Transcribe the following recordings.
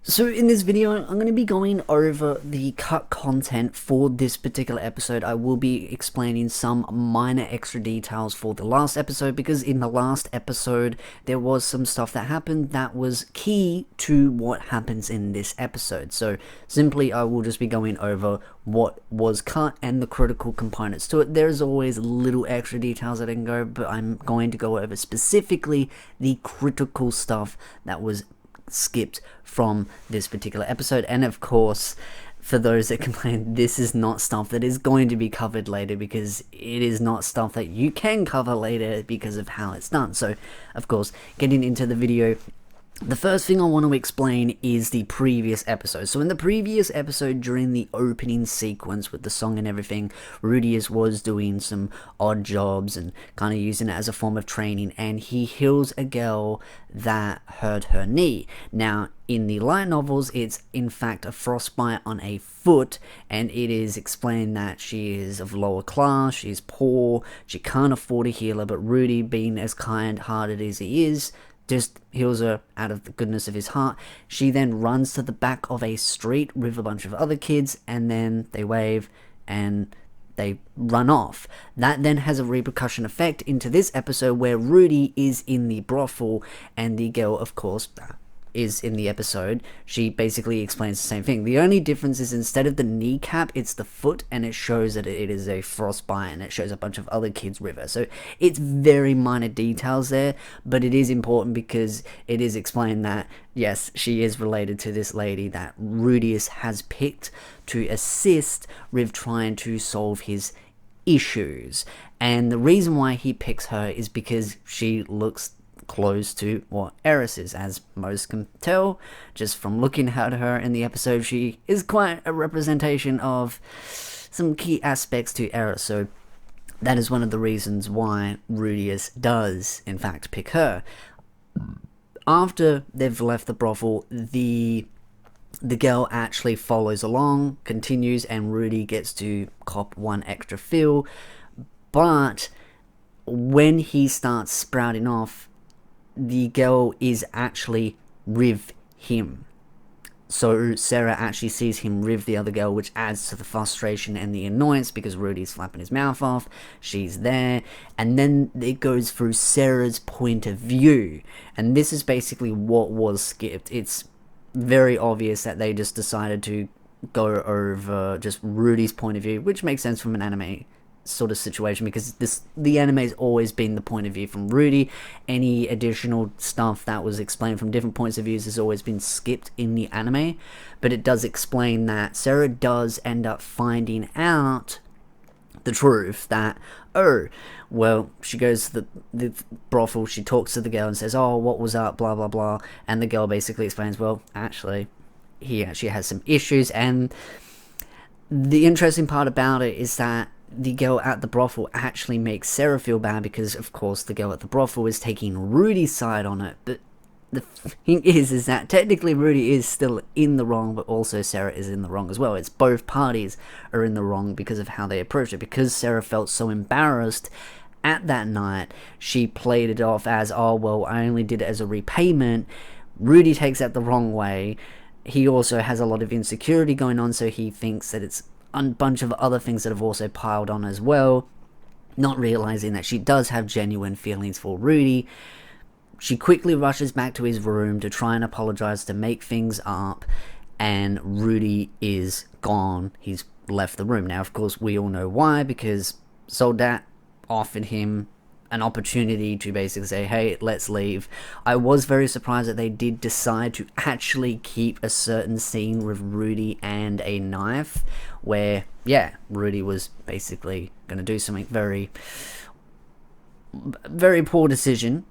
So in this video, I'm going to be going over the cut content for this particular episode. I will be explaining some minor extra details for the last episode, because in the last episode, there was some stuff that happened that was key to what happens in this episode. So simply, I will just be going over what was cut and the critical components to it. There's always little extra details that I can go, but I'm going to go over specifically the critical stuff that was skipped from this particular episode. And of course, for those that complain, this is not stuff that is going to be covered later, because it is not stuff that you can cover later because of how it's done. So of course, getting into the video, the first thing I want to explain is the previous episode. So in the previous episode, during the opening sequence with the song and everything, Rudeus was doing some odd jobs and kind of using it as a form of training, and he heals a girl that hurt her knee. Now, in the light novels, it's in fact a frostbite on a foot, and it is explained that she is of lower class, she's poor, she can't afford a healer, but Rudy, being as kind-hearted as he is, just heals her out of the goodness of his heart. She then runs to the back of a street with a bunch of other kids, and then they wave and they run off. That then has a repercussion effect into this episode, where Rudy is in the brothel, and the girl, of course, is in the episode. She basically explains the same thing. The only difference is, instead of the kneecap, it's the foot, and it shows that it is a frostbite, and it shows a bunch of other kids with her. So it's very minor details there, but it is important because it is explained that yes, she is related to this lady that Rudeus has picked to assist with trying to solve his issues. And the reason why he picks her is because she looks close to what Eris is. As most can tell just from looking at her in the episode, she is quite a representation of some key aspects to Eris. So that is one of the reasons why Rudeus does in fact pick her. After they've left the brothel, the girl actually follows along, continues, and Rudy gets to cop one extra feel. But when he starts sprouting off, the girl is actually with him. So Sara actually sees him with the other girl, which adds to the frustration and the annoyance, because Rudy's flapping his mouth off, she's there, and then it goes through Sara's point of view. And this is basically what was skipped. It's very obvious that they just decided to go over just Rudy's point of view, which makes sense from an anime sort of situation, because the anime has always been the point of view from Rudy. Any additional stuff that was explained from different points of views has always been skipped in the anime, but it does explain that Sara does end up finding out the truth that, oh, well, she goes to the brothel, she talks to the girl and says, oh, what was up, blah blah blah, and the girl basically explains, well, actually, he actually has some issues. And the interesting part about it is that the girl at the brothel actually makes Sara feel bad, because of course the girl at the brothel is taking Rudy's side on it. But the thing is that technically Rudy is still in the wrong, but also Sara is in the wrong as well. It's both parties are in the wrong because of how they approach it. Because Sara felt so embarrassed at that night, she played it off as, oh, well, I only did it as a repayment. Rudy takes that the wrong way. He also has a lot of insecurity going on, so he thinks that it's a bunch of other things that have also piled on as well, not realizing that she does have genuine feelings for Rudy. She quickly rushes back to his room to try and apologize, to make things up, and Rudy is gone. He's left the room. Now, of course, we all know why, because Soldat offered him an opportunity to basically say, hey, let's leave. I was very surprised that they did decide to actually keep a certain scene with Rudy and a knife, where, yeah, Rudy was basically going to do something very poor decision,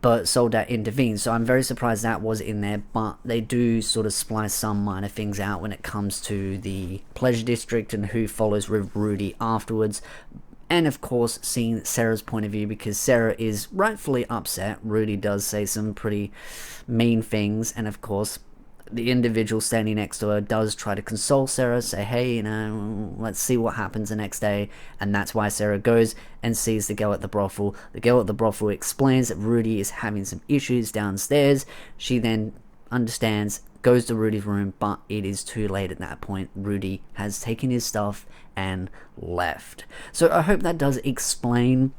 but Soldat intervened. So I'm very surprised that was in there, but they do sort of splice some minor things out when it comes to the Pleasure District and who follows with Rudy afterwards. And of course, seeing Sara's point of view, because Sara is rightfully upset. Rudy does say some pretty mean things, and of course, the individual standing next to her does try to console Sara, say, hey, you know, let's see what happens the next day. And that's why Sara goes and sees the girl at the brothel. The girl at the brothel explains that Rudy is having some issues downstairs. She then understands, goes to Rudy's room, but it is too late at that point. Rudy has taken his stuff and left. So I hope that does explain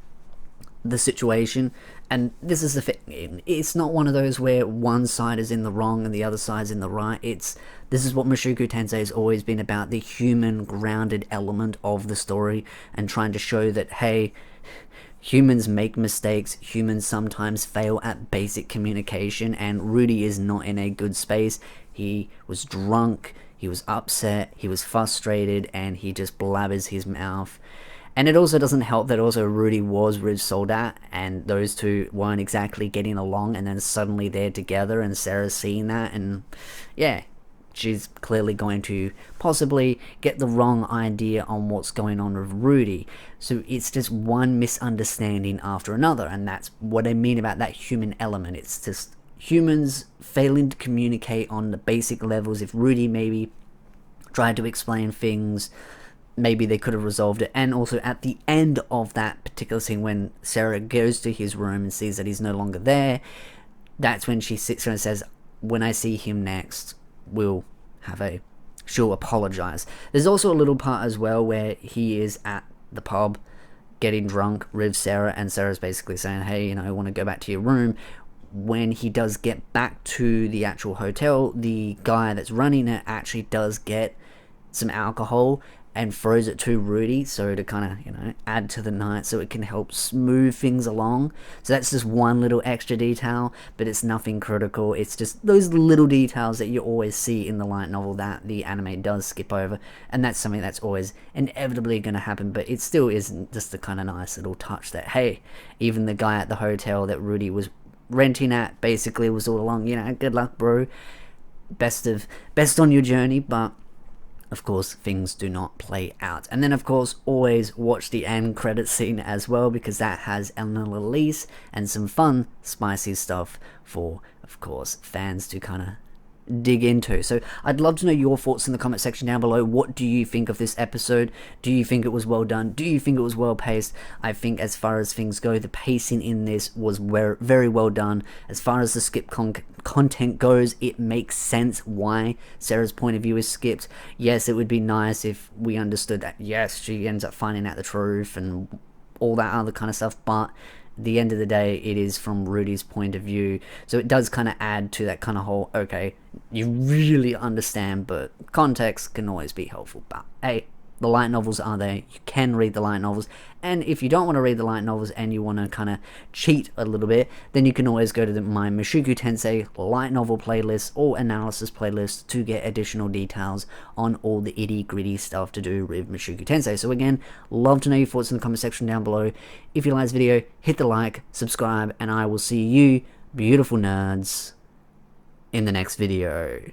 the situation. And this is the thing, it's not one of those where one side is in the wrong and the other side's in the right. This is what Mushoku Tensei has always been about, the human grounded element of the story, and trying to show that, hey, humans make mistakes, humans sometimes fail at basic communication, and Rudy is not in a good space. He was drunk, he was upset, he was frustrated, and he just blabbers his mouth. And it also doesn't help that also Rudy was with Soldat, and those two weren't exactly getting along, and then suddenly they're together, and Sara's seeing that, and yeah, she's clearly going to possibly get the wrong idea on what's going on with Rudy. So it's just one misunderstanding after another, and that's what I mean about that human element. It's just humans failing to communicate on the basic levels. If Rudy maybe tried to explain things, maybe they could have resolved it. And also at the end of that particular scene, when Sara goes to his room and sees that he's no longer there, that's when she sits there and says, when I see him next, she'll apologize. There's also a little part as well where he is at the pub getting drunk with Sara, and Sarah's basically saying, hey, I want to go back to your room. When he does get back to the actual hotel, the guy that's running it actually does get some alcohol and throws it to Rudy, so to kind of, add to the night, so it can help smooth things along. So that's just one little extra detail, but it's nothing critical. It's just those little details that you always see in the light novel that the anime does skip over, and that's something that's always inevitably going to happen, but it still isn't just a kind of nice little touch that, hey, even the guy at the hotel that Rudy was renting at basically was all along, good luck, bro. Best on your journey, but of course, things do not play out. And then, of course, always watch the end credit scene as well, because that has Eleanor Elise and some fun, spicy stuff for, of course, fans to kind of dig into. So I'd love to know your thoughts in the comment section down below. What do you think of this episode? Do you think it was well done? Do you think it was well paced? I think as far as things go, the pacing in this was very well done. As far as the skip content goes, it makes sense why Sara's point of view is skipped. Yes, it would be nice if we understood that, yes, she ends up finding out the truth and all that other kind of stuff, but at the end of the day, it is from Rudy's point of view, so it does kind of add to that kind of whole, okay, you really understand, but context can always be helpful. But hey, the light novels are there, you can read the light novels, and if you don't want to read the light novels and you want to kind of cheat a little bit, then you can always go to my Mushoku Tensei light novel playlist or analysis playlist to get additional details on all the itty gritty stuff to do with Mushoku Tensei. So again, love to know your thoughts in the comment section down below. If you like this video, hit the like, subscribe, and I will see you beautiful nerds in the next video.